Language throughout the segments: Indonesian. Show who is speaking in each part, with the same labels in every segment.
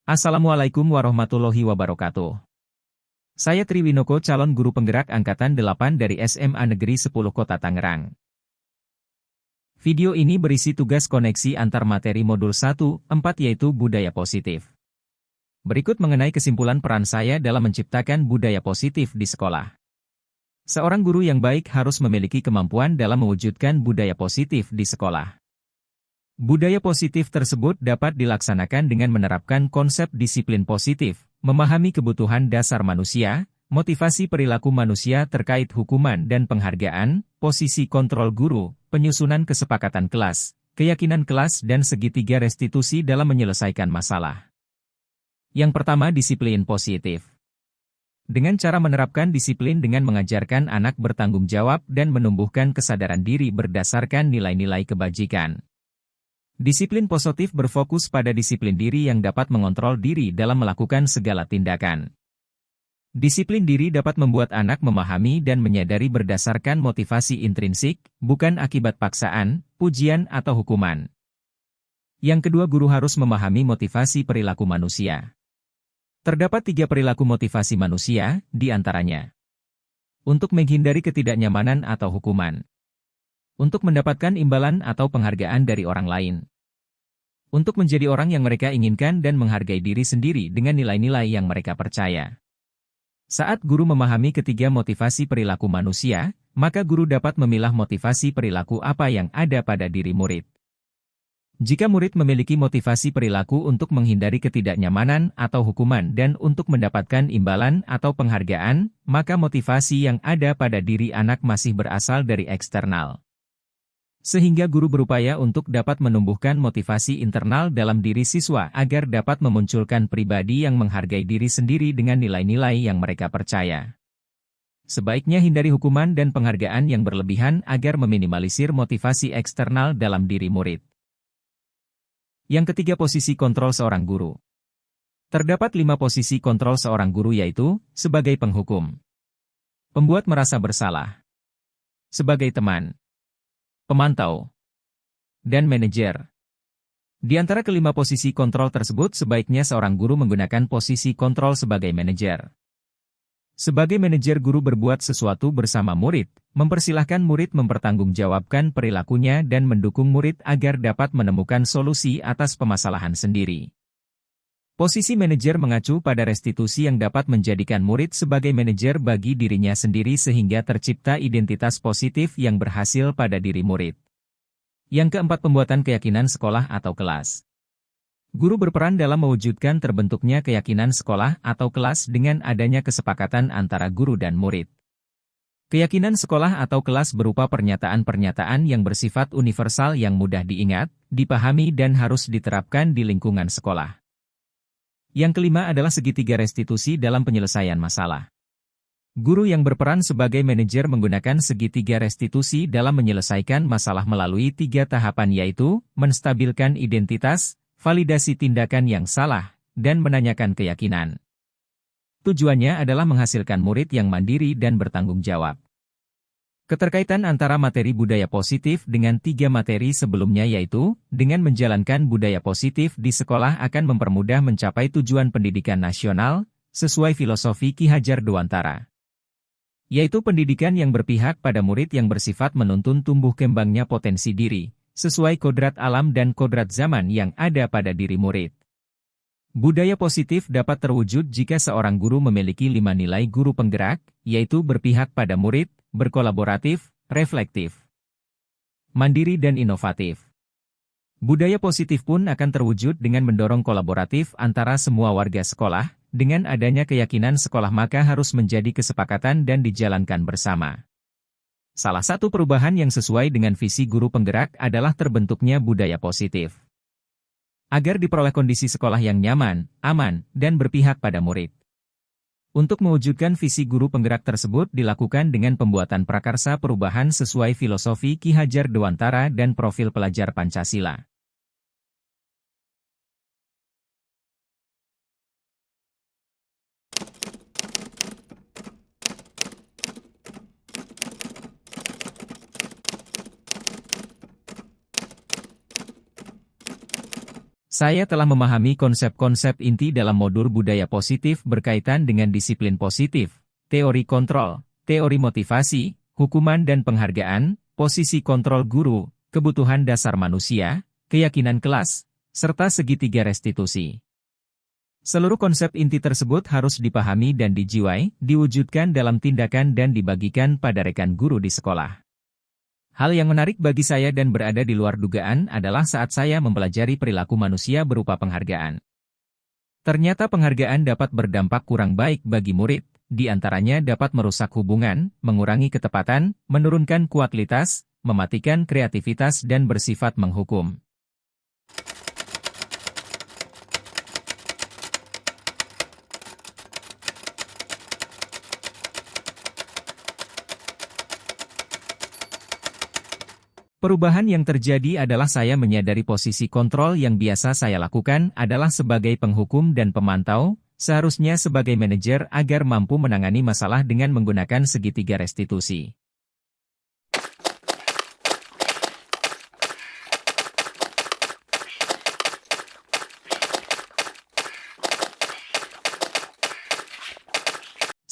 Speaker 1: Assalamualaikum warahmatullahi wabarakatuh. Saya Triwinoko, calon guru penggerak Angkatan 8 dari SMA Negeri 10 Kota Tangerang. Video ini berisi tugas koneksi antar materi modul 1-4 yaitu budaya positif. Berikut mengenai kesimpulan peran saya dalam menciptakan budaya positif di sekolah. Seorang guru yang baik harus memiliki kemampuan dalam mewujudkan budaya positif di sekolah. Budaya positif tersebut dapat dilaksanakan dengan menerapkan konsep disiplin positif, memahami kebutuhan dasar manusia, motivasi perilaku manusia terkait hukuman dan penghargaan, posisi kontrol guru, penyusunan kesepakatan kelas, keyakinan kelas dan segitiga restitusi dalam menyelesaikan masalah. Yang pertama, disiplin positif. Dengan cara menerapkan disiplin dengan mengajarkan anak bertanggung jawab dan menumbuhkan kesadaran diri berdasarkan nilai-nilai kebajikan. Disiplin positif berfokus pada disiplin diri yang dapat mengontrol diri dalam melakukan segala tindakan. Disiplin diri dapat membuat anak memahami dan menyadari berdasarkan motivasi intrinsik, bukan akibat paksaan, pujian atau hukuman. Yang kedua, guru harus memahami motivasi perilaku manusia. Terdapat 3 perilaku motivasi manusia, di antaranya. Untuk menghindari ketidaknyamanan atau hukuman. Untuk mendapatkan imbalan atau penghargaan dari orang lain. Untuk menjadi orang yang mereka inginkan dan menghargai diri sendiri dengan nilai-nilai yang mereka percaya. Saat guru memahami ketiga motivasi perilaku manusia, maka guru dapat memilah motivasi perilaku apa yang ada pada diri murid. Jika murid memiliki motivasi perilaku untuk menghindari ketidaknyamanan atau hukuman dan untuk mendapatkan imbalan atau penghargaan, maka motivasi yang ada pada diri anak masih berasal dari eksternal. Sehingga guru berupaya untuk dapat menumbuhkan motivasi internal dalam diri siswa agar dapat memunculkan pribadi yang menghargai diri sendiri dengan nilai-nilai yang mereka percaya. Sebaiknya hindari hukuman dan penghargaan yang berlebihan agar meminimalisir motivasi eksternal dalam diri murid. Yang ketiga, posisi kontrol seorang guru. Terdapat 5 posisi kontrol seorang guru yaitu, sebagai penghukum, pembuat merasa bersalah, sebagai teman, pemantau, dan manajer. Di antara kelima posisi kontrol tersebut sebaiknya seorang guru menggunakan posisi kontrol sebagai manajer. Sebagai manajer, guru berbuat sesuatu bersama murid, mempersilahkan murid mempertanggungjawabkan perilakunya dan mendukung murid agar dapat menemukan solusi atas permasalahan sendiri. Posisi manajer mengacu pada restitusi yang dapat menjadikan murid sebagai manajer bagi dirinya sendiri sehingga tercipta identitas positif yang berhasil pada diri murid. Yang keempat, pembuatan keyakinan sekolah atau kelas. Guru berperan dalam mewujudkan terbentuknya keyakinan sekolah atau kelas dengan adanya kesepakatan antara guru dan murid. Keyakinan sekolah atau kelas berupa pernyataan-pernyataan yang bersifat universal yang mudah diingat, dipahami dan harus diterapkan di lingkungan sekolah. Yang kelima adalah segitiga restitusi dalam penyelesaian masalah. Guru yang berperan sebagai manajer menggunakan segitiga restitusi dalam menyelesaikan masalah melalui 3 tahapan yaitu, menstabilkan identitas, validasi tindakan yang salah, dan menanyakan keyakinan. Tujuannya adalah menghasilkan murid yang mandiri dan bertanggung jawab. Keterkaitan antara materi budaya positif dengan 3 materi sebelumnya yaitu, dengan menjalankan budaya positif di sekolah akan mempermudah mencapai tujuan pendidikan nasional, sesuai filosofi Ki Hajar Dewantara. Yaitu pendidikan yang berpihak pada murid yang bersifat menuntun tumbuh kembangnya potensi diri, sesuai kodrat alam dan kodrat zaman yang ada pada diri murid. Budaya positif dapat terwujud jika seorang guru memiliki 5 nilai guru penggerak, yaitu berpihak pada murid, berkolaboratif, reflektif, mandiri dan inovatif. Budaya positif pun akan terwujud dengan mendorong kolaboratif antara semua warga sekolah, dengan adanya keyakinan sekolah maka harus menjadi kesepakatan dan dijalankan bersama. Salah satu perubahan yang sesuai dengan visi guru penggerak adalah terbentuknya budaya positif. Agar diperoleh kondisi sekolah yang nyaman, aman, dan berpihak pada murid. Untuk mewujudkan visi guru penggerak tersebut dilakukan dengan pembuatan prakarsa perubahan sesuai filosofi Ki Hajar Dewantara dan profil pelajar Pancasila. Saya telah memahami konsep-konsep inti dalam modul budaya positif berkaitan dengan disiplin positif, teori kontrol, teori motivasi, hukuman dan penghargaan, posisi kontrol guru, kebutuhan dasar manusia, keyakinan kelas, serta segitiga restitusi. Seluruh konsep inti tersebut harus dipahami dan dijiwai, diwujudkan dalam tindakan dan dibagikan pada rekan guru di sekolah. Hal yang menarik bagi saya dan berada di luar dugaan adalah saat saya mempelajari perilaku manusia berupa penghargaan. Ternyata penghargaan dapat berdampak kurang baik bagi murid, di antaranya dapat merusak hubungan, mengurangi ketepatan, menurunkan kualitas, mematikan kreativitas dan bersifat menghukum. Perubahan yang terjadi adalah saya menyadari posisi kontrol yang biasa saya lakukan adalah sebagai penghukum dan pemantau, seharusnya sebagai manajer agar mampu menangani masalah dengan menggunakan segitiga restitusi.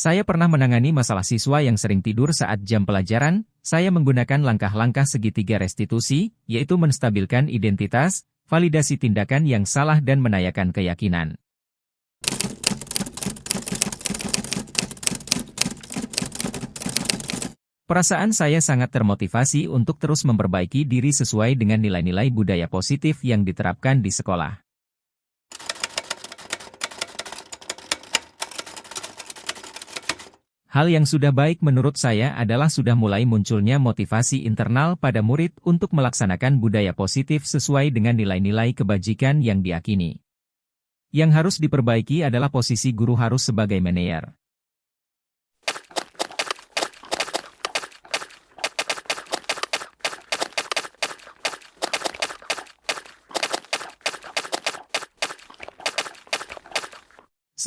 Speaker 1: Saya pernah menangani masalah siswa yang sering tidur saat jam pelajaran. Saya menggunakan langkah-langkah segitiga restitusi, yaitu menstabilkan identitas, validasi tindakan yang salah dan menayakan keyakinan. Perasaan saya sangat termotivasi untuk terus memperbaiki diri sesuai dengan nilai-nilai budaya positif yang diterapkan di sekolah. Hal yang sudah baik menurut saya adalah sudah mulai munculnya motivasi internal pada murid untuk melaksanakan budaya positif sesuai dengan nilai-nilai kebajikan yang diyakini. Yang harus diperbaiki adalah posisi guru harus sebagai manajer.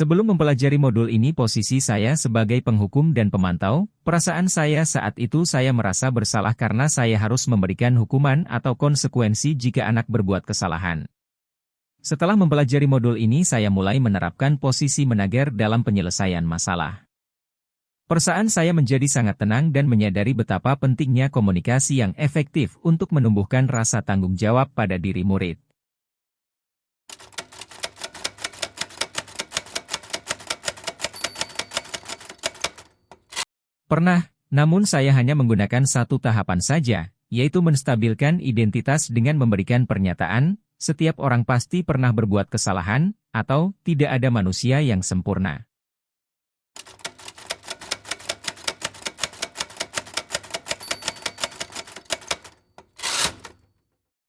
Speaker 1: Sebelum mempelajari modul ini posisi saya sebagai penghukum dan pemantau, perasaan saya saat itu saya merasa bersalah karena saya harus memberikan hukuman atau konsekuensi jika anak berbuat kesalahan. Setelah mempelajari modul ini saya mulai menerapkan posisi manajer dalam penyelesaian masalah. Perasaan saya menjadi sangat tenang dan menyadari betapa pentingnya komunikasi yang efektif untuk menumbuhkan rasa tanggung jawab pada diri murid. Pernah, namun saya hanya menggunakan satu tahapan saja, yaitu menstabilkan identitas dengan memberikan pernyataan, setiap orang pasti pernah berbuat kesalahan, atau tidak ada manusia yang sempurna.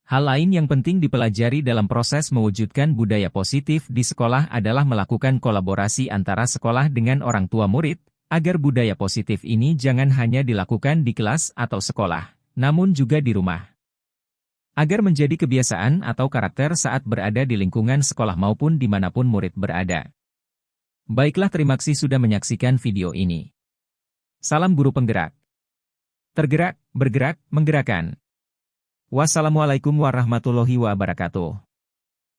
Speaker 1: Hal lain yang penting dipelajari dalam proses mewujudkan budaya positif di sekolah adalah melakukan kolaborasi antara sekolah dengan orang tua murid, agar budaya positif ini jangan hanya dilakukan di kelas atau sekolah, namun juga di rumah. Agar menjadi kebiasaan atau karakter saat berada di lingkungan sekolah maupun dimanapun murid berada. Baiklah, terima kasih sudah menyaksikan video ini. Salam guru penggerak. Tergerak, bergerak, menggerakkan. Wassalamualaikum warahmatullahi wabarakatuh.